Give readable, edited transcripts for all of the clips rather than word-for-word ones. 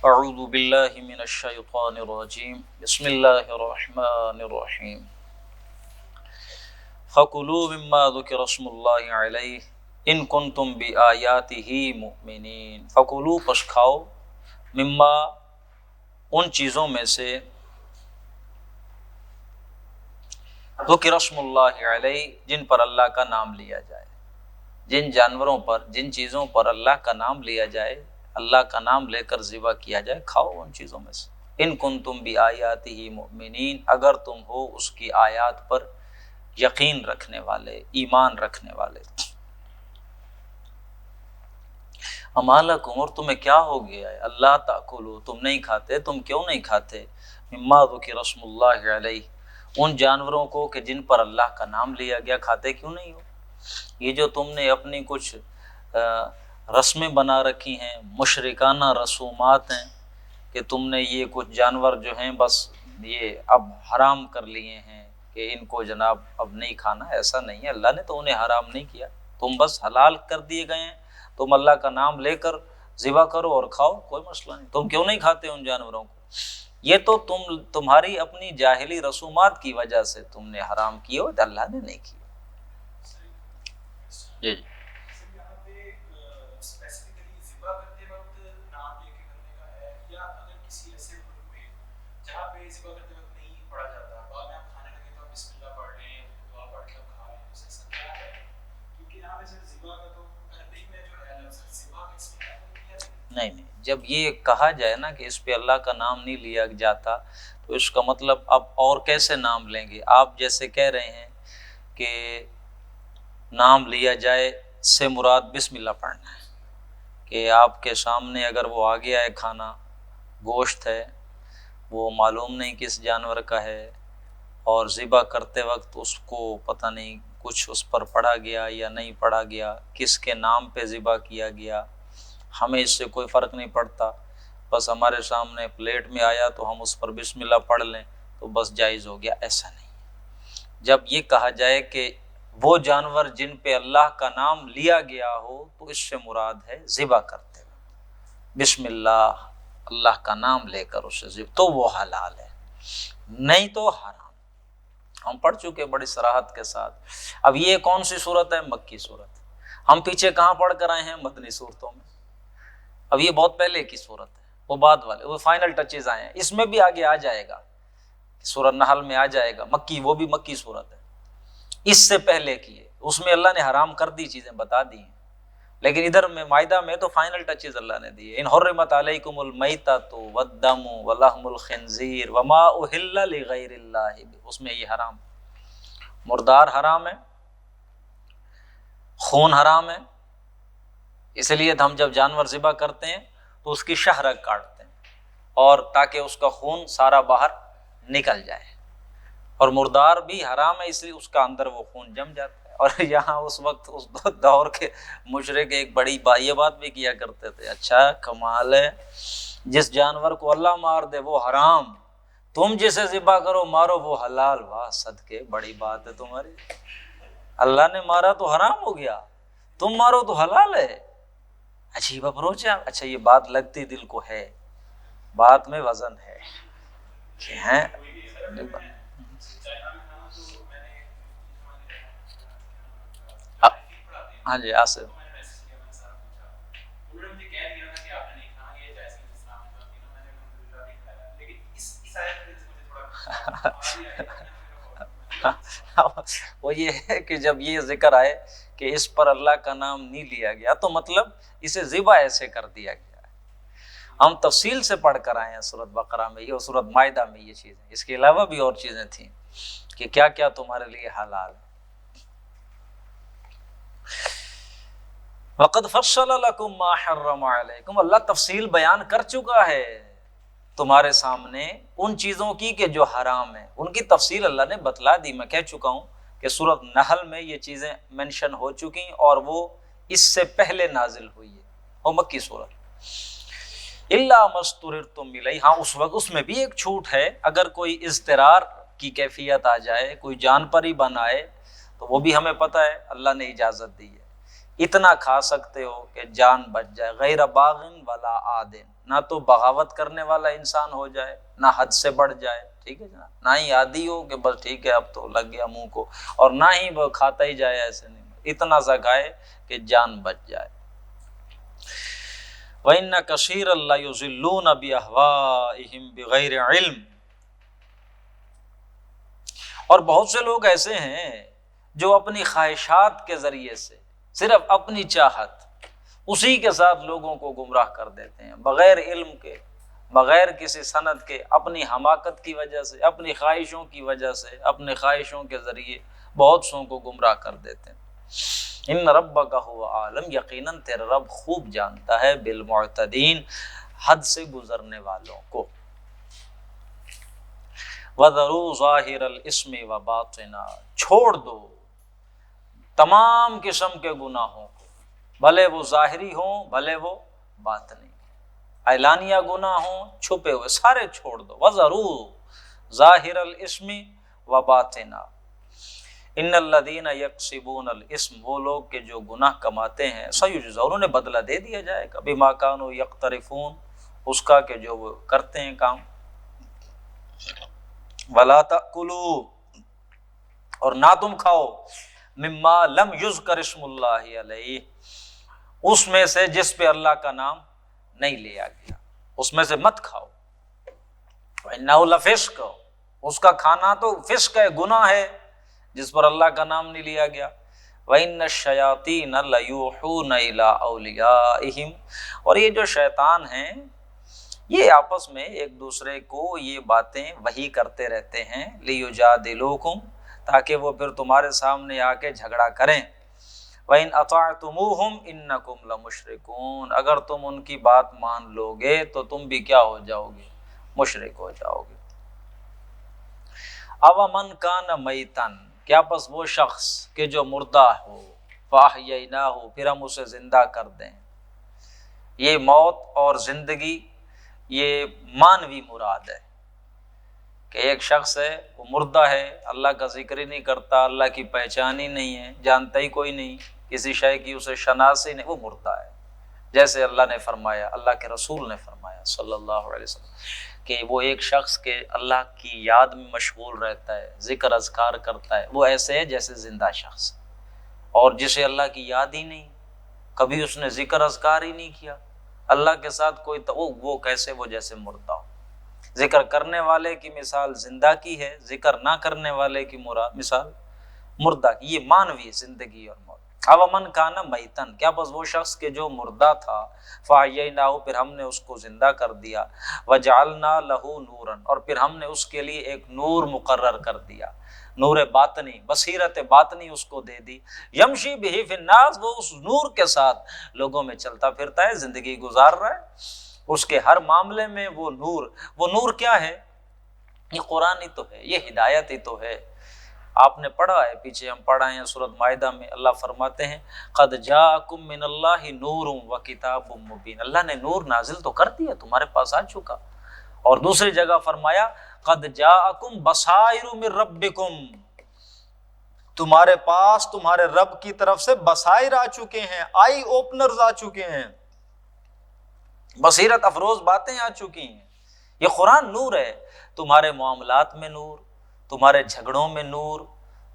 اعوذ باللہ من الشیطان الرجیم بسم اللہ الرحمن الرحیم فَكُلُوا مِمَّا ذُكِرَ اسْمُ اللَّهِ عَلَيْهِ إِن كُنتُم بِآيَاتِهِ مُؤْمِنِينَ فَكُلُوا پس کھاؤ مما ان چیزوں میں سے ذکر اسم اللہ علیہ جن پر اللہ کا نام لیا جائے، جن جانوروں پر جن چیزوں پر اللہ کا نام لیا جائے، اللہ کا نام لے کر ذبح کیا جائے، کھاؤ ان چیزوں میں سے۔ ان کنتم بآیاتہ مؤمنین اگر تم ہو اس کی آیات پر یقین رکھنے والے، ایمان رکھنے والے۔ اما لکم اور تمہیں کیا ہو گیا ہے اللہ تاکلوا تم نہیں کھاتے، تم کیوں نہیں کھاتے مما ذکر اسم اللہ علیہ ان جانوروں کو کہ جن پر اللہ کا نام لیا گیا، کھاتے کیوں نہیں ہو؟ یہ جو تم نے اپنی کچھ رسمیں بنا رکھی ہیں، مشرکانہ رسومات ہیں کہ تم نے یہ کچھ جانور جو ہیں بس یہ اب حرام کر لیے ہیں کہ ان کو جناب اب نہیں کھانا، ایسا نہیں ہے، اللہ نے تو انہیں حرام نہیں کیا، تم بس حلال کر دیے گئے ہیں، تم اللہ کا نام لے کر ذبح کرو اور کھاؤ، کوئی مسئلہ نہیں۔ تم کیوں نہیں کھاتے ان جانوروں کو؟ یہ تو تمہاری اپنی جاہلی رسومات کی وجہ سے تم نے حرام کیا، اللہ نے نہیں کیا۔ جی جی نہیں، جب یہ کہا جائے نا کہ اس پہ اللہ کا نام نہیں لیا جاتا تو اس کا مطلب اب اور کیسے نام لیں گے؟ آپ جیسے کہہ رہے ہیں کہ نام لیا جائے سے مراد بسم اللہ پڑھنا ہے، کہ آپ کے سامنے اگر وہ آ گیا ہے کھانا، گوشت ہے، وہ معلوم نہیں کس جانور کا ہے، اور ذبح کرتے وقت اس کو پتہ نہیں کچھ اس پر پڑا گیا یا نہیں پڑا گیا، کس کے نام پہ ذبح کیا گیا، ہمیں اس سے کوئی فرق نہیں پڑتا، بس ہمارے سامنے پلیٹ میں آیا تو ہم اس پر بسم اللہ پڑھ لیں تو بس جائز ہو گیا، ایسا نہیں۔ جب یہ کہا جائے کہ وہ جانور جن پہ اللہ کا نام لیا گیا ہو تو اس سے مراد ہے ذبح کرتے وقت بسم اللہ، اللہ کا نام لے کر اسے ذبح، تو وہ حلال ہے، نہیں تو حرام۔ ہم پڑھ چکے بڑی صراحت کے ساتھ۔ اب یہ کون سی صورت ہے؟ مکی صورت۔ ہم پیچھے کہاں پڑھ کر آئے ہیں؟ مدنی صورتوں میں۔ اب یہ بہت پہلے کی صورت ہے، وہ بعد والے، وہ فائنل ٹچز آئے ہیں، اس میں بھی آگے آ جائے گا، سورۃ نحل میں آ جائے گا، مکی، وہ بھی مکی صورت ہے، اس سے پہلے کی ہے، اس میں اللہ نے حرام کر دی چیزیں بتا دی ہیں، لیکن ادھر میں مائدہ میں تو فائنل ٹچز اللہ نے دیے۔ ان حرمت علیکم المیتۃ والدم ولحم الخنزیر وما اہل لغیر اللہ بہ، اس میں یہ حرام، مردار حرام ہے، خون حرام ہے، اس لیے ہم جب جانور ذبح کرتے ہیں تو اس کی شہ رگ کاٹتے ہیں، اور تاکہ اس کا خون سارا باہر نکل جائے، اور مردار بھی حرام ہے اس لیے اس کا اندر وہ خون جم جاتا ہے۔ اور یہاں اس وقت اس دور کے مشرک ایک بڑی یہ بات بھی کیا کرتے تھے، اچھا کمال ہے، جس جانور کو اللہ مار دے وہ حرام، تم جسے ذبح کرو مارو وہ حلال، واہ صدقے بڑی بات ہے تمہاری، اللہ نے مارا تو حرام ہو گیا، تم مارو تو حلال ہے، عجیب اپروچ ہے۔ اچھا یہ بات لگتی دل کو ہے، بات میں وزن ہے کہ ہیں۔ ہاں جی آصف وہ یہ ہے کہ جب یہ ذکر آئے کہ اس پر اللہ کا نام نہیں لیا گیا تو مطلب اسے ذبح ایسے کر دیا گیا ہے۔ ہم تفصیل سے پڑھ کر آئے ہیں سورۃ بقرہ میں یہ اور سورۃ مائدہ میں یہ چیزیں، اس کے علاوہ بھی اور چیزیں تھیں کہ کیا کیا تمہارے لیے حلال ہے۔ وَقَدْ فَصَّلَ لَكُم مَّا حَرَّمَ عَلَيْكُمْ، اللہ تفصیل بیان کر چکا ہے تمہارے سامنے ان چیزوں کی کہ جو حرام ہیں، ان کی تفصیل اللہ نے بتلا دی۔ میں کہہ چکا ہوں کہ سورۃ نحل میں یہ چیزیں منشن ہو چکی اور وہ اس سے پہلے نازل ہوئی ہے، وہ مکی صورت۔ الا ما اضطررتم الیہ، ہاں اس وقت اس میں بھی ایک چھوٹ ہے، اگر کوئی اضطرار کی کیفیت آ جائے، کوئی جان پر ہی بن آئے تو وہ بھی ہمیں پتہ ہے اللہ نے اجازت دی ہے۔ اتنا کھا سکتے ہو کہ جان بچ جائے، غیر باغن ولا عادن، نہ تو بغاوت کرنے والا انسان ہو جائے، نہ حد سے بڑھ جائے، ٹھیک ہے جناب، نہ ہی عادی ہو کہ بس ٹھیک ہے اب تو لگ گیا منہ کو، اور نہ ہی وہ کھاتا ہی جائے، ایسے نہیں، اتنا سا کھائے کہ جان بچ جائے۔ وَإِنَّ كَثِيرًا لَيُضِلُّونَ بِأَهْوَائِهِمْ بِغَيْرِ عِلْمٍ، اور بہت سے لوگ ایسے ہیں جو اپنی خواہشات کے ذریعے سے، صرف اپنی چاہت، اسی کے ساتھ لوگوں کو گمراہ کر دیتے ہیں، بغیر علم کے، بغیر کسی سند کے، اپنی حماقت کی وجہ سے، اپنی خواہشوں کی وجہ سے، اپنے خواہشوں کے ذریعے بہت سوں کو گمراہ کر دیتے ہیں۔ ان ربک هو عالم، یقیناً تیرا رب خوب جانتا ہے، بالمعتدین، حد سے گزرنے والوں کو۔ وَذَرُوا ظَاهِرَ الْإِثْمِ وَبَاطِنَهُ، چھوڑ دو تمام قسم کے گناہوں کو، بھلے وہ ظاہری ہوں بھلے وہ باطنی، اعلانیہ گناہ ہوں چھپے ہوئے، سارے چھوڑ دو۔ وَذَرُوا ظَاهِرَ الْإِثْمِ وَبَاطِنَهُ، ان الذین یکسبون الاسم، وہ لوگ کہ جو گناہ کماتے ہیں، سیجزون، انہیں بدلہ دے دیا جائے گا، بما کانوا یقترفون، اس کا کہ جو وہ کرتے ہیں کام۔ ولا تأکلوا، اور نہ تم کھاؤ، مما لم یذکر اسم اللہ علیہ، اس میں سے جس پہ اللہ کا نام نہیں لیا گیا، اس میں سے مت کھاؤ۔ وإنہ لفسق، اس کا کھانا تو فسق ہے، گناہ ہے جس پر اللہ کا نام نہیں لیا گیا۔ وَإِنَّ الشَّيَاطِينَ لَيُوحُونَ إِلَىٰ أَوْلِيَائِهِمْ، اور یہ جو شیطان ہیں یہ آپس میں ایک دوسرے کو یہ باتیں وحی کرتے رہتے ہیں، لِيُجَادِلُوكُمْ، تاکہ وہ پھر تمہارے سامنے آ کے جھگڑا کریں۔ وَإِنْ أَطَعْتُمُوهُمْ إِنَّكُمْ لَمُشْرِكُونَ، اگر تم ان کی بات مان لو گے تو تم بھی کیا ہو جاؤ گے؟ مشرک ہو جاؤ گے۔ اوَمَنْ كَانَ مَيْتًا، کیا پس وہ شخص کہ جو مردہ ہو، فَأَحْيَيْنَاهُ، پھر ہم اسے زندہ کر دیں۔ یہ موت اور زندگی یہ مانوی مراد ہے، کہ ایک شخص ہے وہ مردہ ہے، اللہ کا ذکر ہی نہیں کرتا، اللہ کی پہچان ہی نہیں ہے، جانتا ہی کوئی نہیں، کسی شے کی اسے شناسی نہیں، وہ مردہ ہے۔ جیسے اللہ نے فرمایا، اللہ کے رسول نے فرمایا صلی اللہ علیہ وسلم، کہ وہ ایک شخص کے اللہ کی یاد میں مشغول رہتا ہے، ذکر اذکار کرتا ہے، وہ ایسے ہے جیسے زندہ شخص، اور جسے اللہ کی یاد ہی نہیں، کبھی اس نے ذکر اذکار ہی نہیں کیا، اللہ کے ساتھ کوئی وہ کیسے، وہ جیسے مردہ ہو۔ ذکر کرنے والے کی مثال زندہ کی ہے، ذکر نہ کرنے والے کی مثال مردہ کی، یہ مانوی زندگی اور موت۔ اوَمَنْ كَانَ مَيْتًا، کیا بس وہ شخص کے جو مردہ تھا، فَأَحْيَيْنَاهُ، پھر ہم نے اس کو زندہ کر دیا، وَجَعَلْنَا لَهُ نُورًا، اور پھر ہم نے اس کے لیے ایک نور مقرر کر دیا، نور باطنی، بصیرت باطنی اس کو دے دی، یمشی بہ فی الناس، وہ اس نور کے ساتھ لوگوں میں چلتا پھرتا ہے، زندگی گزار رہا ہے، اس کے ہر معاملے میں وہ نور کیا ہے؟ یہ قرآن ہی تو ہے، یہ ہدایت ہی تو ہے۔ آپ نے پڑھا ہے، پیچھے ہم پڑھا ہے سورۃ مائدہ میں، اللہ فرماتے ہیں قد جاءکم من اللہ نور وکتاب مبین، اللہ نے نور نازل تو کر دیا، تمہارے پاس آ چکا۔ اور دوسری جگہ فرمایا قد جاءکم بصائر من ربکم، تمہارے پاس تمہارے رب کی طرف سے بصائر آ چکے ہیں، آئی اوپنرز آ چکے ہیں، بصیرت افروز باتیں آ چکی ہیں۔ یہ قرآن نور ہے، تمہارے معاملات میں نور، تمہارے جھگڑوں میں نور،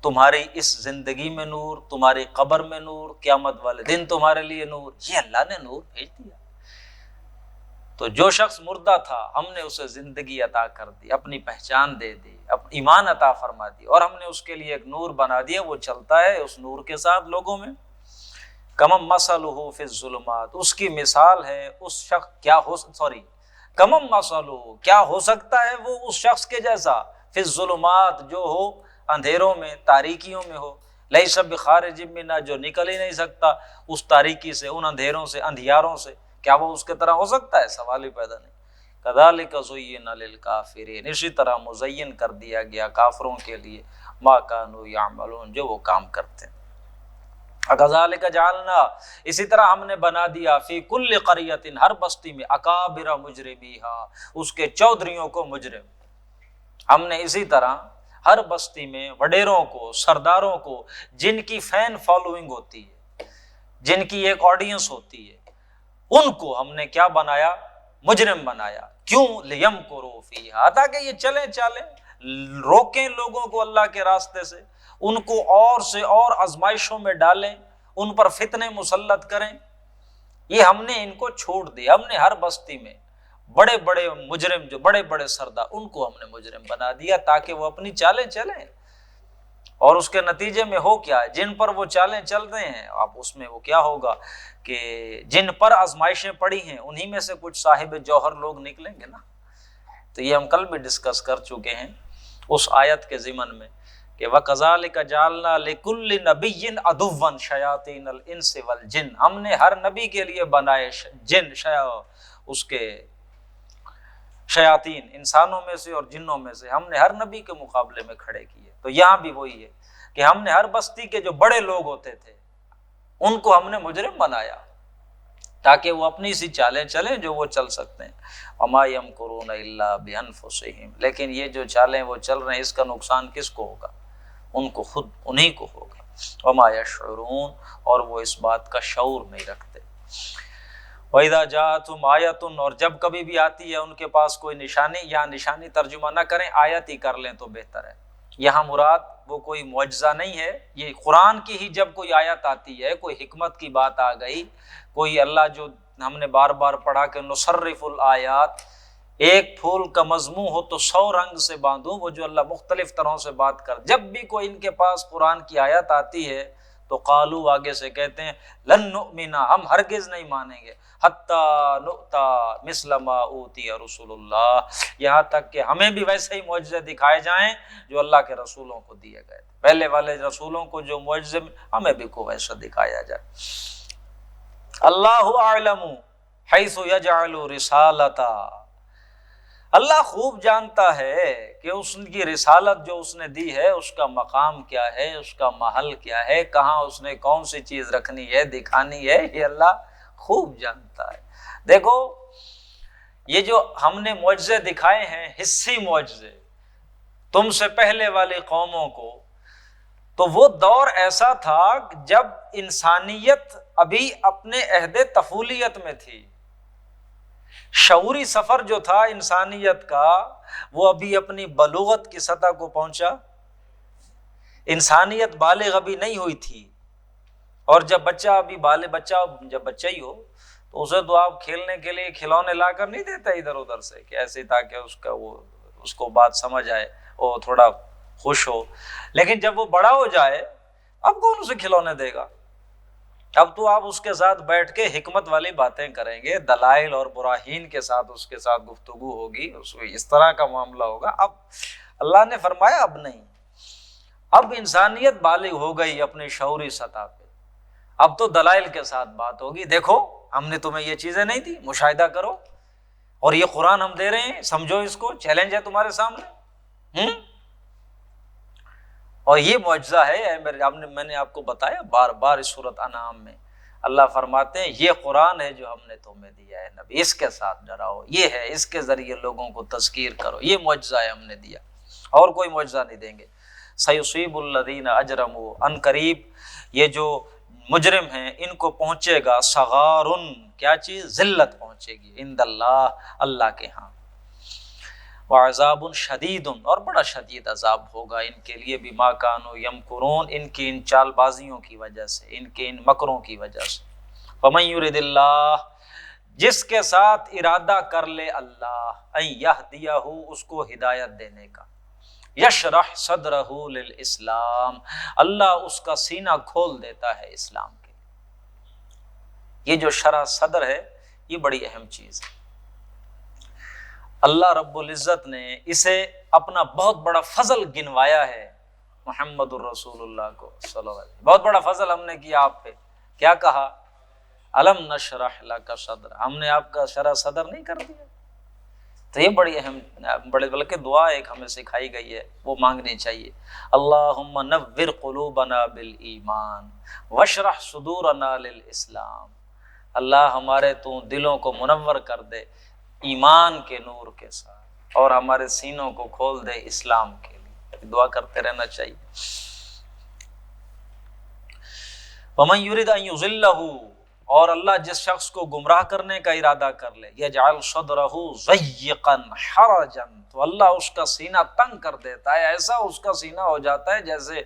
تمہاری اس زندگی میں نور، تمہاری قبر میں نور، قیامت والے دن تمہارے لیے نور، یہ اللہ نے نور بھیج دیا۔ تو جو شخص مردہ تھا ہم نے اسے زندگی عطا کر دی، اپنی پہچان دے دی، ایمان عطا فرما دی، اور ہم نے اس کے لیے ایک نور بنا دیا، وہ چلتا ہے اس نور کے ساتھ لوگوں میں۔ کمم مثلہ فی الظلمات، اس کی مثال ہے اس شخص کمم مثلہ، کیا ہو سکتا ہے وہ اس شخص کے جیسا، فی الظلمات، جو ہو اندھیروں میں، تاریکیوں میں ہو، لیس بخارج منہا، جو نکل ہی نہیں سکتا اس تاریکی سے، ان اندھیروں سے، اندھیاروں سے، کیا وہ اس کے طرح ہو سکتا ہے؟ سوال ہی پیدا نہیں۔ کذالک زین للکافرین، اسی طرح مزین کر دیا گیا کافروں کے لیے، ما کانوا یعملون، جو وہ کام کرتے ہیں۔ کذالک جعلنا، اسی طرح ہم نے بنا دیا، فی کل قریۃ، ہر بستی میں، اکابر مجرمیہا، اس کے چودھریوں کو مجرم، ہم نے اسی طرح ہر بستی میں وڈیروں کو، سرداروں کو، جن کی فین فالوئنگ ہوتی ہے، جن کی ایک آڈینس ہوتی ہے، ان کو ہم نے کیا بنایا؟ مجرم بنایا۔ کیوں؟ لیمکروا فیہا، تاکہ یہ چلیں چالیں، روکیں لوگوں کو اللہ کے راستے سے، ان کو اور سے اور آزمائشوں میں ڈالیں، ان پر فتنے مسلط کریں۔ یہ ہم نے ان کو چھوڑ دیا، ہم نے ہر بستی میں بڑے بڑے مجرم، جو بڑے بڑے سردار، ان کو ہم نے مجرم بنا دیا تاکہ وہ اپنی چالیں چلیں۔ اور اس کے نتیجے میں ہو کیا ہے؟ جن پر وہ چالیں چل رہے ہیں، اب اس میں وہ کیا ہوگا کہ جن پر آزمائشیں پڑی ہیں انہی میں سے کچھ صاحب جوہر لوگ نکلیں گے نا۔ تو یہ ہم کل بھی ڈسکس کر چکے ہیں اس آیت کے ضمن میں کہ وَكَذَلِكَ جَعَلْنَا لِكُلِّ نَبِيٍّ عَدُوًّا شَيَاطِينَ الْإِنسِ وَالْجِنِّ، ہم نے ہر نبی کے لیے بنائے جن، اس کے شیاطین، انسانوں میں سے اور جنوں میں سے، ہم نے ہر نبی کے مقابلے میں کھڑے کیے۔ تو یہاں بھی وہی ہے کہ ہم نے ہر بستی کے جو بڑے لوگ ہوتے تھے ان کو ہم نے مجرم بنایا تاکہ وہ اپنی سی چالیں چلیں جو وہ چل سکتے ہیں۔ وما یمکرون الا بانفسہم، لیکن یہ جو چالیں وہ چل رہے ہیں اس کا نقصان کس کو ہوگا؟ ان کو خود انہی کو ہوگا۔ وما یشعرون، اور وہ اس بات کا شعور نہیں رکھتے۔ وَإِذَا جَاءَتْهُمْ آیَةٌ، اور جب کبھی بھی آتی ہے ان کے پاس کوئی نشانی، یا نشانی ترجمہ نہ کریں، آیت ہی کر لیں تو بہتر ہے۔ یہاں مراد وہ کوئی معجزہ نہیں ہے، یہ قرآن کی ہی جب کوئی آیت آتی ہے، کوئی حکمت کی بات آ گئی، کوئی اللہ جو ہم نے بار بار پڑھا کہ نصرف الآیات، ایک پھول کا مضمون ہو تو 100 رنگ سے باندھوں، وہ جو اللہ مختلف طرحوں سے بات کر، جب بھی کوئی ان کے پاس قرآن کی آیت آتی ہے تو قالو، آگے سے کہتے ہیں، لن نؤمن، ہم ہرگز نہیں مانیں گے، حتی نؤتا مثل ما اوتی رسول اللہ، یہاں تک کہ ہمیں بھی ویسے ہی معجزے دکھائے جائیں جو اللہ کے رسولوں کو دیے گئے تھے، پہلے والے رسولوں کو جو معجزے، ہمیں بھی کو ویسا دکھایا جائے۔ اللہ اعلم حیث یجعل رسالتا، اللہ خوب جانتا ہے کہ اس کی رسالت جو اس نے دی ہے اس کا مقام کیا ہے، اس کا محل کیا ہے، کہاں اس نے کون سی چیز رکھنی ہے، دکھانی ہے، یہ اللہ خوب جانتا ہے۔ دیکھو یہ جو ہم نے معجزے دکھائے ہیں، حصی معجزے تم سے پہلے والی قوموں کو، تو وہ دور ایسا تھا جب انسانیت ابھی اپنے عہد طفولیت میں تھی، شعوری سفر جو تھا انسانیت کا وہ ابھی اپنی بلوغت کی سطح کو پہنچا، انسانیت بالغ ابھی نہیں ہوئی تھی۔ اور جب جب بچہ ہی ہو تو اسے تو آپ کھیلنے کے لیے کھلونے لا کر نہیں دیتا ادھر ادھر سے کہ ایسے، تاکہ اس کو بات سمجھ آئے اور تھوڑا خوش ہو، لیکن جب وہ بڑا ہو جائے اب کون اسے کھلونے دے گا؟ اب تو آپ اس کے ساتھ بیٹھ کے حکمت والی باتیں کریں گے، دلائل اور براہین کے ساتھ اس کے ساتھ گفتگو ہوگی، اس طرح کا معاملہ ہوگا۔ اب اللہ نے فرمایا اب نہیں، اب انسانیت بالغ ہو گئی اپنی شعوری سطح پہ، اب تو دلائل کے ساتھ بات ہوگی، دیکھو ہم نے تمہیں یہ چیزیں نہیں دی، مشاہدہ کرو، اور یہ قرآن ہم دے رہے ہیں، سمجھو اس کو، چیلنج ہے تمہارے سامنے۔ اور یہ معجزہ ہے، میں نے آپ کو بتایا بار بار اس سورۃ انعام میں، اللہ فرماتے ہیں یہ قرآن ہے جو ہم نے تمہیں دیا ہے نبی، اس کے ساتھ ڈراؤ، یہ ہے، اس کے ذریعے لوگوں کو تذکیر کرو، یہ معجزہ ہے ہم نے دیا، اور کوئی معجزہ نہیں دیں گے۔ سیصیب الذین اجرموا، ان قریب یہ جو مجرم ہیں ان کو پہنچے گا صغار، کیا چیز؟ ذلت پہنچے گی، عند اللہ، اللہ کے ہاں، وعذاب شدید، اور بڑا شدید عذاب ہوگا ان کے لیے، بما کانوا یمکرون، ان کی ان چال بازیوں کی وجہ سے، ان کے ان مکروں کی وجہ سے۔ فمن یرد اللہ، جس کے ساتھ ارادہ کر لے اللہ، ان یہدیہ، اس کو ہدایت دینے کا، یشرح صدرہ للاسلام، اللہ اس کا سینہ کھول دیتا ہے اسلام کے لیے۔ یہ جو شرح صدر ہے یہ بڑی اہم چیز ہے، اللہ رب العزت نے اسے اپنا بہت بڑا فضل گنوایا ہے محمد الرسول اللہ کو صلی اللہ علیہ وسلم، بہت بڑا فضل ہم نے کیا آپ پہ، کیا کہا؟ الم نشرح لک صدر، ہم نے آپ کا شرح صدر نہیں کر دیا؟ تو یہ بڑی اہم، بلکہ دعا ایک ہمیں سکھائی گئی ہے، وہ مانگنی چاہیے، اللہم نور قلوبنا بالایمان واشرح صدورنا للاسلام، اللہ ہمارے تو دلوں کو منور کر دے ایمان کے نور کے ساتھ، اور ہمارے سینوں کو کھول دے اسلام کے لیے، دعا کرتے رہنا چاہیے۔ وَمَن يُرِدْ أَن يُضِلَّهُ، اور اللہ جس شخص کو گمراہ کرنے کا ارادہ کر لے، يَجْعَلْ صَدْرَهُ ضَيِّقًا حَرَجًا، تو اللہ اس کا سینہ تنگ کر دیتا ہے، ایسا اس کا سینہ ہو جاتا ہے جیسے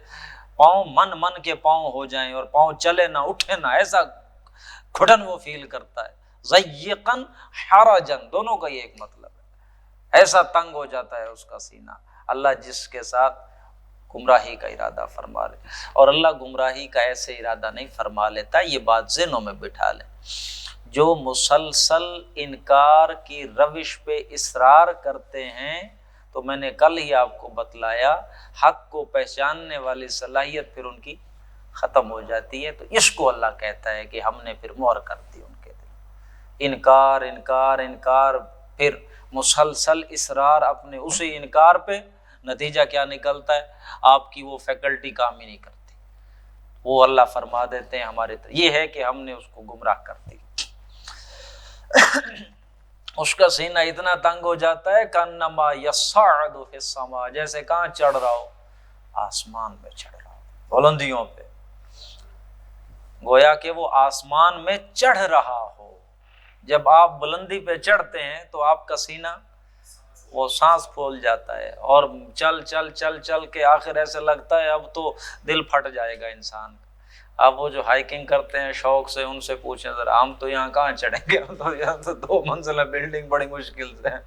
پاؤں من کے پاؤں ہو جائیں اور پاؤں چلے نہ اٹھے نہ، ایسا گھٹن وہ فیل کرتا ہے۔ ضَيِّقًا حَرَجًا دونوں کا یہ ایک مطلب ہے، ایسا تنگ ہو جاتا ہے اس کا سینہ اللہ جس کے ساتھ گمراہی کا ارادہ فرما لے۔ اور اللہ گمراہی کا ایسے ارادہ نہیں فرما لیتا، یہ بات ذہنوں میں بٹھا لیں۔ جو مسلسل انکار کی روش پہ اصرار کرتے ہیں، تو میں نے کل ہی آپ کو بتلایا، حق کو پہچاننے والی صلاحیت پھر ان کی ختم ہو جاتی ہے، تو اس کو اللہ کہتا ہے کہ ہم نے پھر مہر کر دی ان کے دل، انکار انکار انکار، پھر مسلسل اصرار اپنے اسی انکار پہ، نتیجہ کیا نکلتا ہے؟ آپ کی وہ فیکلٹی کام ہی نہیں کرتی، وہ اللہ فرما دیتے ہیں ہمارے طرح، یہ ہے کہ ہم نے اس کو گمراہ کر دی۔ اس کا سینہ اتنا تنگ ہو جاتا ہے کانما یصعد فی السماء، جیسے کہاں چڑھ رہا ہو؟ آسمان میں چڑھ رہا ہو، بلندیوں پہ، گویا کہ وہ آسمان میں چڑھ رہا ہو۔ جب آپ بلندی پہ چڑھتے ہیں تو آپ کا سینہ وہ سانس پھول جاتا ہے، اور چل چل چل چل کے آخر ایسے لگتا ہے اب تو دل پھٹ جائے گا انسان کا۔ اب وہ جو ہائیکنگ کرتے ہیں شوق سے، ان سے پوچھیں ذرا، ہم تو یہاں کہاں چڑھیں گے، ہم تو یہاں تو 2 منزلہ بلڈنگ بڑی مشکل سے ہیں،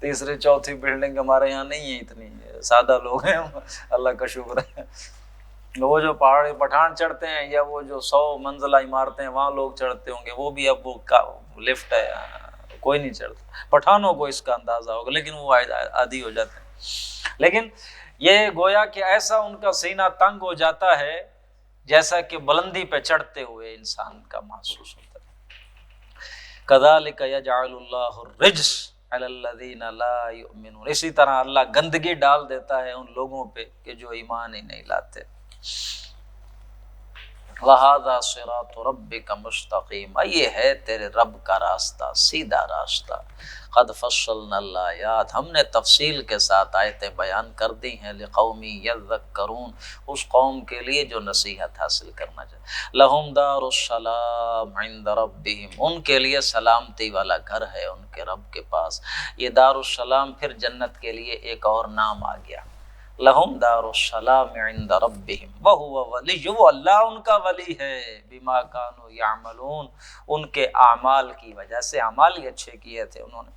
تیسری چوتھی بلڈنگ ہمارے یہاں نہیں ہے، اتنی سادہ لوگ ہیں ہم، اللہ کا شکر ہے۔ وہ جو پہاڑی پٹھان چڑھتے ہیں، یا وہ جو 100 منزلہ عمارتیں وہاں لوگ چڑھتے ہوں گے، وہ بھی اب وہ لفٹ ہے، کوئی نہیں چڑھتا، پٹھانوں کو اس کا اندازہ ہوگا، لیکن وہ عادی ہو جاتے ہیں۔ لیکن یہ گویا کہ ایسا ان کا سینہ تنگ ہو جاتا ہے جیسا کہ بلندی پہ چڑھتے ہوئے انسان کا محسوس ہوتا ہے۔ کذالک یجعل اللہ الرجس علی الذین لا یؤمنون، اسی طرح اللہ گندگی ڈال دیتا ہے ان لوگوں پہ کہ جو ایمان ہی نہیں لاتے۔ وَهَذَا صِرَاطُ رَبِّكَ مُسْتَقِيمًا، یہ ہے تیرے رب کا راستہ، سیدھا راستہ۔ قَدْ فَصَّلْنَا الْآيَاتِ، ہم نے تفصیل کے ساتھ آیتیں بیان کر دی ہیں، لِقَوْمٍ يَذَّكَّرُونَ، اس قوم کے لیے جو نصیحت حاصل کرنا چاہے۔ لَهُمْ دَارُ السَّلَامِ عِندَ رَبِّهِمْ، ان کے لیے سلامتی والا گھر ہے ان کے رب کے پاس۔ یہ دار السلام پھر جنت کے لیے ایک اور نام آ گیا، لہم دار السلام عند ربہم وہو ولی، وہ اللہ ان کا ولی ہے، بما کانوا یعملون، ان کے اعمال کی وجہ سے، اعمال ہی اچھے کیے تھے انہوں نے۔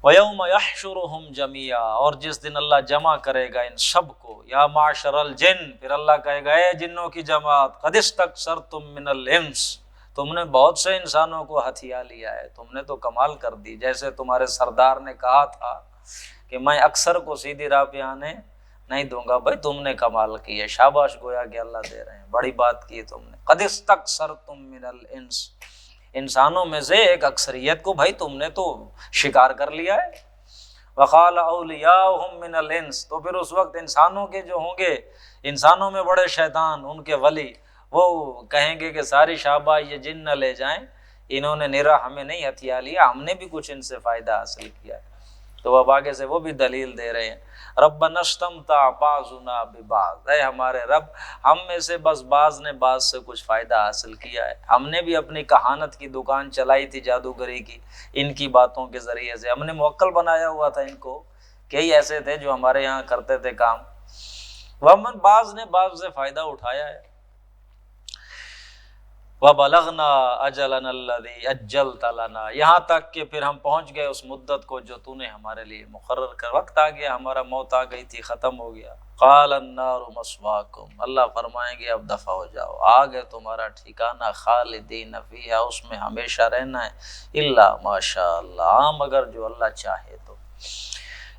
وَيَوْمَ يَحْشُرُهُمْ جَمِيعًا، اور جس دن اللہ جمع کرے گا ان سب کو، یا معشر الجن، پھر اللہ کہے گا اے جنوں کی جماعت، قد استکثرتم من الانس، تم نے بہت سے انسانوں کو ہتھیا لیا ہے، تم نے تو کمال کر دی، جیسے تمہارے سردار نے کہا تھا کہ میں اکثر کو سیدھی راہ پہ آنے نہیں دوں گا، بھائی تم نے کمال کی ہے، شاباش، گویا کہ اللہ دے رہے ہیں، بڑی بات کی تم نے۔ قد استکثرتم من الانس، انسانوں میں سے ایک اکثریت کو بھائی تم نے تو شکار کر لیا ہے۔ وقال اولیاؤہم من الانس، تو پھر اس وقت انسانوں کے جو ہوں گے، انسانوں میں بڑے شیطان، ان کے ولی، وہ کہیں گے کہ ساری شاباش یہ جن نہ لے جائیں، انہوں نے نرا ہمیں نہیں ہتھیا لیا، ہم نے بھی کچھ ان سے فائدہ حاصل کیا ہے۔ تو اب آگے سے وہ بھی دلیل دے رہے ہیں، ربنا استمتع بعضنا ببعض، اے ہمارے رب، ہم میں سے بس بعض نے بعض سے کچھ فائدہ حاصل کیا ہے، ہم نے بھی اپنی کہانت کی دکان چلائی تھی، جادوگری کی، ان کی باتوں کے ذریعے سے ہم نے موکل بنایا ہوا تھا ان کو، کئی ایسے تھے جو ہمارے یہاں کرتے تھے کام، ومن بعض نے بعض سے فائدہ اٹھایا ہے۔ وَبَلَغْنَا أَجَلَنَا الَّذِي أَجَّلْتَ لَنَا، یہاں تک کہ پھر ہم پہنچ گئے اس مدت کو جو تو نے ہمارے لیے مقرر کر، وقت آ گیا، ہمارا موت آ گئی تھی، ختم ہو گیا۔ قَالَ النَّارُ مَثْوَاكُمْ، اللہ فرمائیں گے اب دفع ہو جاؤ، آ گئے تمہارا ٹھکانہ، خالدین فیہا، اس میں ہمیشہ رہنا ہے، الا ما شاء اللہ، مگر جو اللہ چاہے تو۔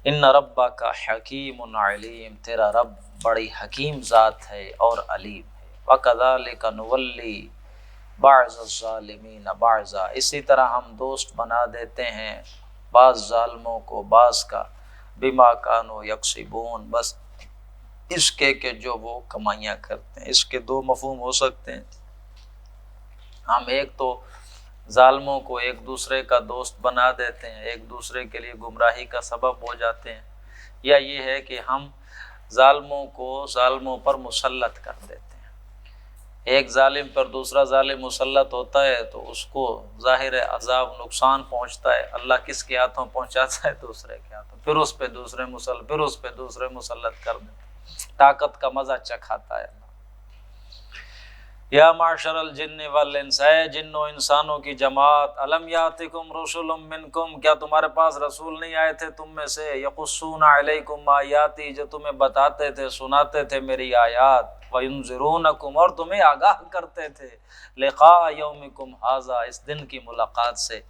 ان ربک حکیم علیم، تیرا رب بڑی حکیم ذات ہے اور علیم ہے۔ وَكَذَلِكَ نُوَلِّي بعض الظالمین بعضا، اسی طرح ہم دوست بنا دیتے ہیں بعض ظالموں کو بعض کا، بما کانوا یکسبون، بس اس کے کہ جو وہ کمائیاں کرتے ہیں۔ اس کے 2 مفہوم ہو سکتے ہیں، ہم ایک تو ظالموں کو ایک دوسرے کا دوست بنا دیتے ہیں، ایک دوسرے کے لیے گمراہی کا سبب ہو جاتے ہیں، یا یہ ہے کہ ہم ظالموں کو ظالموں پر مسلط کر دیتے ہیں، ایک ظالم پر دوسرا ظالم مسلط ہوتا ہے تو اس کو ظاہر ہے عذاب نقصان پہنچتا ہے، اللہ کس کے ہاتھوں پہنچاتا ہے؟ دوسرے کے ہاتھوں، پھر اس پہ دوسرے مسلط، پھر اس پہ دوسرے مسلط کر دیتے، طاقت کا مزہ چکھاتا ہے اللہ۔ یا معشر الجن والانس، اے جنوں انسانوں کی جماعت، الم یاتکم رسل منکم، کیا تمہارے پاس رسول نہیں آئے تھے تم میں سے، یقصون علیکم آیاتی، جو تمہیں بتاتے تھے سناتے تھے میری آیات، وینذرونکم، اور تمہیں آگاہ کرتے تھے، لقاء یومکم ھذا، اس دن کی ملاقات سے۔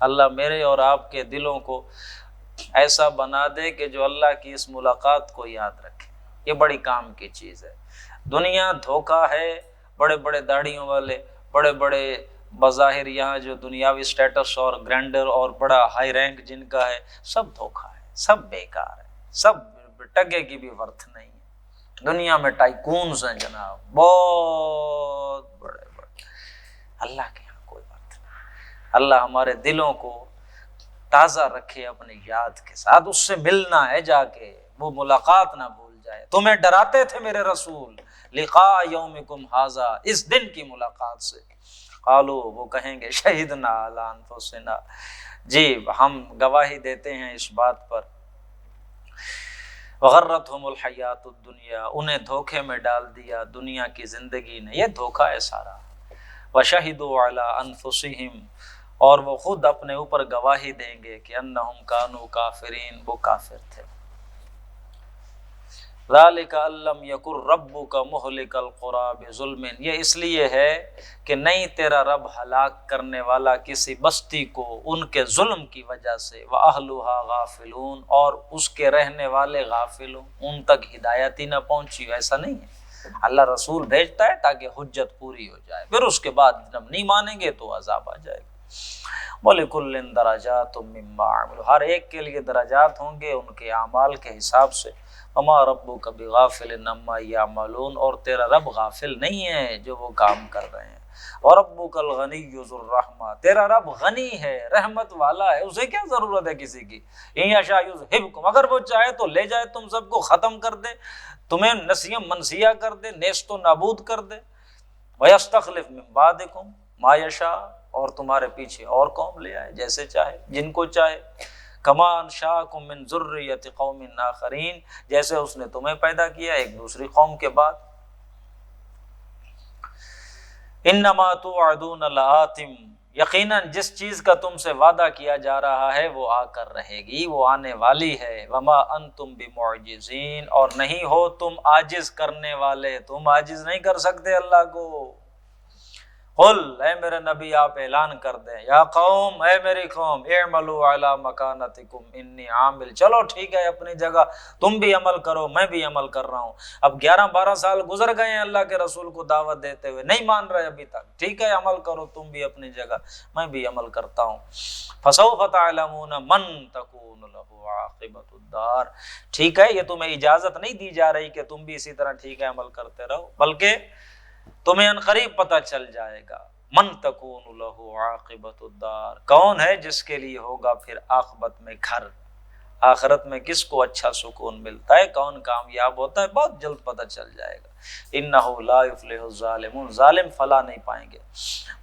اللہ میرے اور آپ کے دلوں کو ایسا بنا دے کہ جو اللہ کی اس ملاقات کو یاد رکھے، یہ بڑی کام کی چیز ہے۔ دنیا دھوکہ ہے، بڑے بڑے داڑھیوں والے، بڑے بڑے بظاہر یہاں جو دنیاوی سٹیٹس اور گرینڈر اور بڑا ہائی رینک جن کا ہے، سب دھوکہ ہے، سب بیکار ہے، سب ٹگے کی بھی ورتھ نہیں ہے۔ دنیا میں ٹائکونز ہیں جناب، بہت بڑے بڑے، اللہ کے یہاں کوئی ورتھ نہیں۔ اللہ ہمارے دلوں کو تازہ رکھے اپنی یاد کے ساتھ، اس سے ملنا ہے جا کے، وہ ملاقات نہ بھول جائے۔ تمہیں ڈراتے تھے میرے رسول، لقاء یومکم ھذا، اس دن کی ملاقات سے۔ قالو، وہ کہیں گے، شہدنا علی انفسنا، جی ہم گواہی دیتے ہیں اس بات پر، وغرتہم الحیات الدنیا، انہیں دھوکے میں ڈال دیا دنیا کی زندگی نے، یہ دھوکہ ہے سارا۔ وشہدوا علی انفسہم، اور وہ خود اپنے اوپر گواہی دیں گے کہ انہم کانوا کافرین، وہ کافر تھے۔ ذالک ان لم یکن ربک مہلک القری بظلم، یہ اس لیے ہے کہ نہیں تیرا رب ہلاک کرنے والا کسی بستی کو ان کے ظلم کی وجہ سے، واہلھا غافلون، اور اس کے رہنے والے غافل ہوں، ان تک ہدایت ہی نہ پہنچی، ایسا نہیں ہے۔ اللہ رسول بھیجتا ہے تاکہ حجت پوری ہو جائے، پھر اس کے بعد جب نہیں مانیں گے تو عذاب آ جائے گا۔ وَلِكُلٍّ دَرَجَاتٌ مِّمَّا عَمِلُوا، ہر ایک کے لیے درجات ہوں گے ان کے اعمال کے حساب سے۔ وَمَا رَبُّكَ بِغَافِلٍ عَمَّا يَعْمَلُونَ، اور تیرا رب غافل نہیں ہے جو وہ کام کر رہے ہیں۔ وَرَبُّكَ الْغَنِيُّ ذُو الرَّحْمَةِ، تیرا رب غنی ہے، رحمت والا ہے، اسے کیا ضرورت ہے کسی کی۔ إِن يَشَأْ يُذْهِبْكُمْ، اگر وہ چاہے تو لے جائے تم سب کو، ختم کر دے، تمہیں نسیہ منسیہ کر دے، نیست و نابود کر دے۔ وَيَسْتَخْلِفْ مِن بَعْدِكُمْ مَا يَشَاءُ، اور تمہارے پیچھے اور قوم لے آئے جیسے چاہے، جن کو چاہے۔ کما انشاکم من ذریۃ قوم آخرین، جیسے اس نے تمہیں پیدا کیا ایک دوسری قوم کے بعد۔ انما توعدون لآت، یقیناً جس چیز کا تم سے وعدہ کیا جا رہا ہے وہ آ کر رہے گی، وہ آنے والی ہے۔ وما انتم بمعجزین، اور نہیں ہو تم عاجز کرنے والے، تم عاجز نہیں کر سکتے اللہ کو۔ قل، اے میرے نبی آپ اعلان کر دیں، یا قوم، اے میری قوم، اعملوا علی مکانتکم انی عامل، چلو ٹھیک ہے اپنی جگہ تم بھی عمل کرو، میں بھی عمل کر رہا ہوں۔ اب 11-12 سال گزر گئے ہیں اللہ کے رسول کو دعوت دیتے ہوئے، نہیں مان رہے ابھی تک، ٹھیک ہے عمل کرو تم بھی اپنی جگہ، میں بھی عمل کرتا ہوں۔ فسوف تعلمون من تکون له عاقبۃ الدار، ٹھیک ہے یہ تمہیں اجازت نہیں دی جا رہی کہ تم بھی اسی طرح ٹھیک ہے عمل کرتے رہو، بلکہ تمہیں عنقریب پتہ چل جائے گا، من تکون له عاقبۃ الدار، کون ہے جس کے لیے ہوگا پھر عاقبت میں گھر، آخرت میں کس کو اچھا سکون ملتا ہے، کون کامیاب ہوتا ہے، بہت جلد پتہ چل جائے گا۔ انہ لا یفلح الظالمون، ظالم فلاح نہیں پائیں گے۔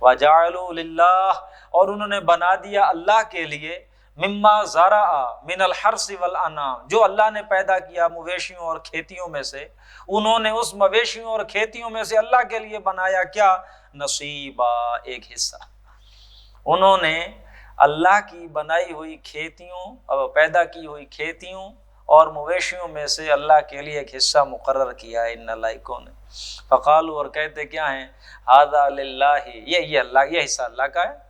وجعلوا للہ، اور انہوں نے بنا دیا اللہ کے لیے، مما زرع من الحرث والانعام، جو اللہ نے پیدا کیا مویشیوں اور کھیتیوں میں سے، انہوں نے اس مویشیوں اور کھیتیوں میں سے اللہ کے لیے بنایا کیا، نصیبا، ایک حصہ۔ انہوں نے اللہ کی بنائی ہوئی کھیتیوں، پیدا کی ہوئی کھیتیوں اور مویشیوں میں سے اللہ کے لیے ایک حصہ مقرر کیا ہے ان نالائکوں نے۔ فقالوا، اور کہتے کیا ہیں، ھذا للہ، یہ اللہ، یہ حصہ اللہ کا ہے،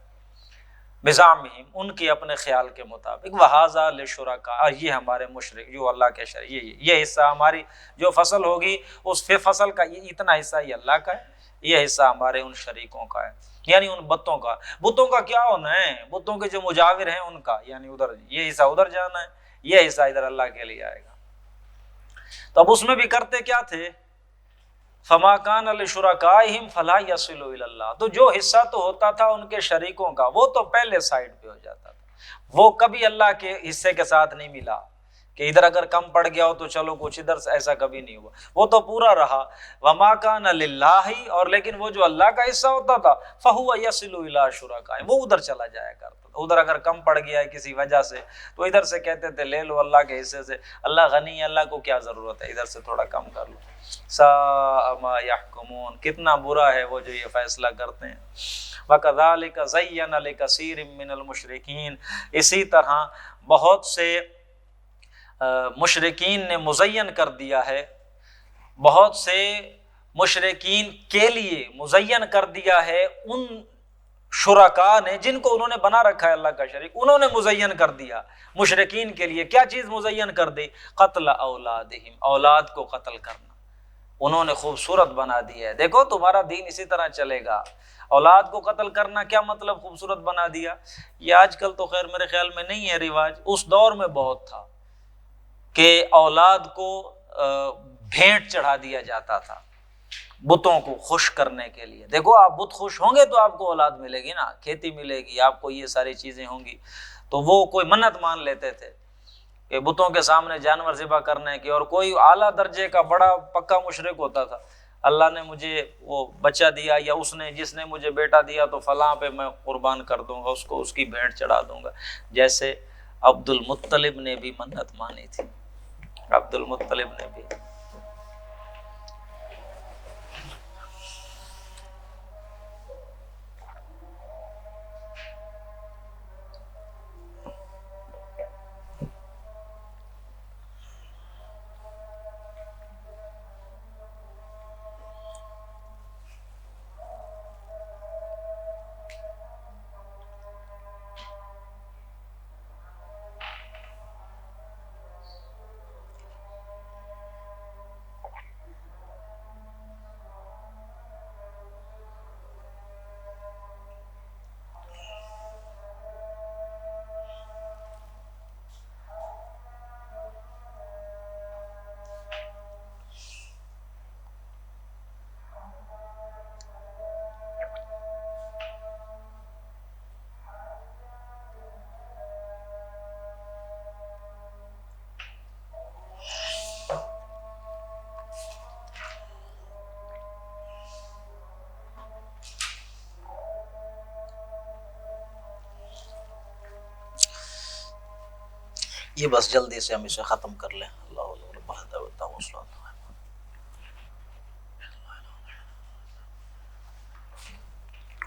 بزعمہم، ان کے اپنے خیال کے مطابق، وھذا لشرکاء، یہ ہمارے مشرک جو اللہ کے شریک، یہ حصہ ہماری جو فصل ہوگی اس فصل کا یہ اتنا حصہ یہ اللہ کا ہے، یہ حصہ ہمارے ان شریکوں کا ہے، یعنی ان بتوں کا۔ بتوں کا کیا ہونا ہے، بتوں کے جو مجاور ہیں ان کا، یعنی ادھر یہ حصہ ادھر جانا ہے، یہ حصہ ادھر اللہ کے لیے آئے گا۔ تو اب اس میں بھی کرتے کیا تھے، فما کان لشرکائہم فلا یصل الی اللہ، تو جو حصہ تو ہوتا تھا ان کے شریکوں کا وہ تو پہلے سائڈ پہ ہو جاتا تھا، وہ کبھی اللہ کے حصے کے ساتھ نہیں ملا، کہ ادھر اگر کم پڑ گیا ہو تو چلو کچھ ادھر سے، ایسا کبھی نہیں ہوا، وہ تو پورا رہا۔ وما کان للہ، اور لیکن وہ جو اللہ کا حصہ ہوتا تھا فہو یصل الی شرکاء، وہ ادھر چلا جایا کرتا تھا۔ ادھر اگر کم پڑ گیا ہے کسی وجہ سے تو ادھر سے کہتے تھے لے لو اللہ کے حصے سے، اللہ غنی ہے، اللہ کو کیا ضرورت ہے، ادھر سے تھوڑا کم کر لو۔ ساء ما یحکمون، کتنا برا ہے وہ جو یہ فیصلہ کرتے ہیں۔ وَكَذَلِكَ زَيَّنَ لِكَثِيرٍ مِّنَ الْمُشْرِكِينَ، اسی طرح بہت سے مشرکین نے مزین کر دیا ہے، بہت سے مشرکین کے لیے مزین کر دیا ہے ان شرکاء نے جن کو انہوں نے بنا رکھا ہے اللہ کا شریک، انہوں نے مزین کر دیا مشرکین کے لیے۔ کیا چیز مزین کر دی؟ قتل اولادہم، اولاد کو قتل کرنا انہوں نے خوبصورت بنا دیا ہے۔ دیکھو تمہارا دین اسی طرح چلے گا، اولاد کو قتل کرنا کیا مطلب خوبصورت بنا دیا؟ یہ آج کل تو خیر میرے خیال میں نہیں ہے رواج، اس دور میں بہت تھا کہ اولاد کو بھیٹ چڑھا دیا جاتا تھا بتوں کو خوش کرنے کے لیے۔ دیکھو آپ بت خوش ہوں گے تو آپ کو اولاد ملے گی نا، کھیتی ملے گی آپ کو، یہ ساری چیزیں ہوں گی۔ تو وہ کوئی منت مان لیتے تھے کہ بتوں کے سامنے جانور ذبح کرنے کی، اور کوئی اعلیٰ درجے کا بڑا پکا مشرک ہوتا تھا، اللہ نے مجھے وہ بچہ دیا یا جس نے مجھے بیٹا دیا تو فلاں پہ میں قربان کر دوں گا اس کو، اس کی بھیڑ چڑھا دوں گا۔ جیسے عبد المطلب نے بھی منت مانی تھی، عبد المطلب نے بھی۔ یہ بس جلدی سے ہم اسے ختم کر لیں۔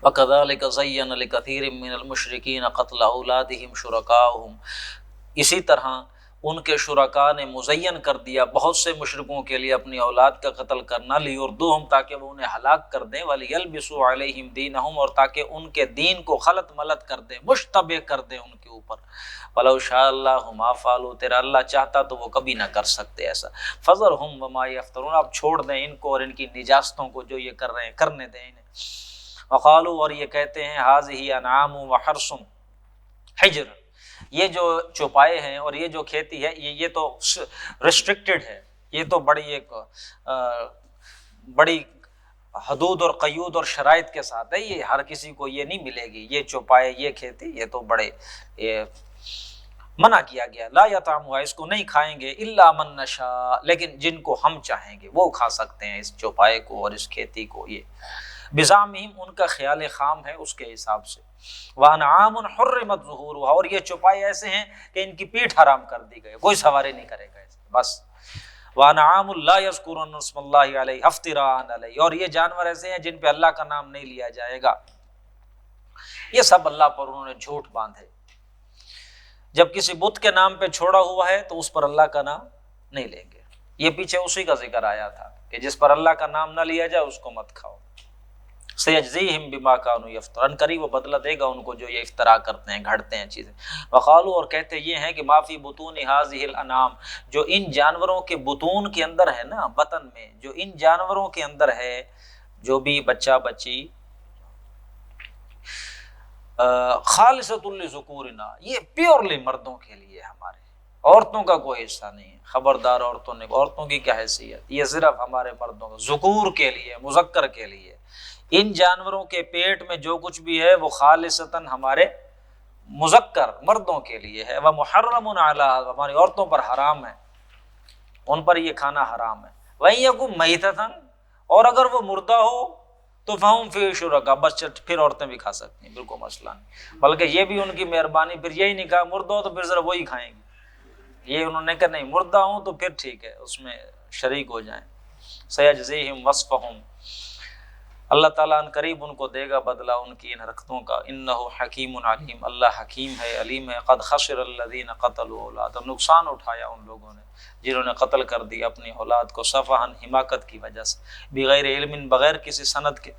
وَكَذَلِكَ زَيَّنَ لِكَثِيرٍ مِّنَ الْمُشْرِكِينَ قَتْلَ أَوْلَادِهِمْ شُرَكَاؤُهُمْ، اسی طرح ان کے شرکاء نے مزین کر دیا بہت سے مشرکوں کے لیے اپنی اولاد کا قتل کرنا، لِيُرْدُوهُمْ تاکہ وہ انہیں ہلاک کر دیں، وَلِيَلْبِسُوا عَلَيْهِمْ دِينَهُمْ اور تاکہ ان کے دین کو خلط ملط کر دیں، مشتبہ کر دیں ان کے اوپر۔ وَلَوْ شَاءَ اللَّهُ مَا فَعَلُوا، تیرا اللہ چاہتا تو وہ کبھی نہ کر سکتے ایسا۔ فَذَرْهُمْ وَمَا يَفْتَرُونَ، اب چھوڑ دیں ان کو اور ان کی نجاستوں کو جو یہ کر رہے ہیں، کرنے دیں انہیں۔ وقالوا، اور یہ کہتے ہیں، هذه انعام وحرث حجر، یہ جو چوپائے ہیں اور یہ جو کھیتی ہے یہ تو ریسٹرکٹڈ ہے، یہ تو بڑی حدود اور قیود اور شرائط کے ساتھ ہے، یہ ہر کسی کو یہ نہیں ملے گی، یہ چوپائے یہ کھیتی یہ تو بڑے منع کیا گیا۔ لا یطعمها، اس کو نہیں کھائیں گے، الا من نشاء، لیکن جن کو ہم چاہیں گے وہ کھا سکتے ہیں اس چوپائے کو اور اس کھیتی کو۔ یہ بزعمہم، ان کا خیال خام ہے اس کے حساب سے۔ وانعام حرمت ظہورها، اور یہ چوپائے ایسے ہیں کہ ان کی پیٹھ حرام کر دی گئی، کوئی سواری نہیں کرے گا اس بس۔ وانعام لا یذکرون اسم اللہ علیہ افتراء علیہ، اور یہ جانور ایسے ہیں جن پہ اللہ کا نام نہیں لیا جائے گا، یہ سب اللہ پر انہوں نے جھوٹ باندھے۔ جب کسی بت کے نام پہ چھوڑا ہوا ہے تو اس پر اللہ کا نام نہیں لیں گے، یہ پیچھے اسی کا ذکر آیا تھا کہ جس پر اللہ کا نام نہ لیا جائے اس کو مت کھاؤ۔ سیجزیہم بما کانوا یفترون، قریب وہ بدلہ دے گا ان کو جو یہ افترا کرتے ہیں، گھڑتے ہیں چیزیں۔ وقالوا، اور کہتے یہ ہیں کہ ما فی بطون هذه الانعام، جو ان جانوروں کے بطون کے اندر ہے نا، بطن میں جو ان جانوروں کے اندر ہے، جو بھی بچہ بچی، خالصۃ لذکورنا، یہ پیورلی مردوں کے لیے، ہمارے عورتوں کا کوئی حصہ نہیں ہے۔ خبردار عورتوں نے، عورتوں کی کیا حیثیت، یہ صرف ہمارے مردوں کا، ذکور کے لیے، مذکر کے لیے۔ ان جانوروں کے پیٹ میں جو کچھ بھی ہے وہ خالصتاً ہمارے مذکر مردوں کے لیے ہے، ومحرم علی، ہماری عورتوں پر حرام ہے، ان پر یہ کھانا حرام ہے۔ وَإِن يَكُن مَيْتَةً، اور اگر وہ مردہ ہو تو فَهُمْ فِيهِ شُرَكَاء، بس پھر عورتیں بھی کھا سکتی ہیں، بالکل مسئلہ نہیں، بلکہ یہ بھی ان کی مہربانی، پھر یہی نہیں کہا مردہ ہو تو پھر ذرا وہی کھائیں گے، یہ انہوں نے کہا نہیں مردہ ہوں تو پھر ٹھیک ہے، اس میں شریک ہو جائیں۔ سَيَجْزِيهِمْ وَصْفَهُمْ، اللہ تعالیٰ ان قریب ان کو دے گا بدلہ ان کی ان حرکتوں کا، انہ حکیم علیم، اللہ حکیم ہے علیم ہے۔ قد خسر الذین قتلوا اولادهم، نقصان اٹھایا ان لوگوں نے جنہوں نے قتل کر دی اپنی اولاد کو، سفہاً، حماقت کی وجہ سے، بغیر علم، بغیر کسی سند کے،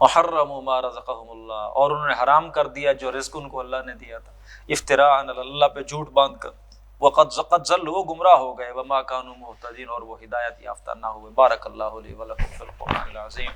وحرموا ما رزقهم اللہ، اور انہوں نے حرام کر دیا جو رزق ان کو اللہ نے دیا تھا، افتراء علی اللہ پہ جھوٹ باندھ کر، وقد ضلوا، وہ گمراہ ہو گئے، وما كانوا مهتدین، اور وہ ہدایت یافتہ نہ ہوئے۔ بارک اللہ لی ولکم فی القرآن العظیم۔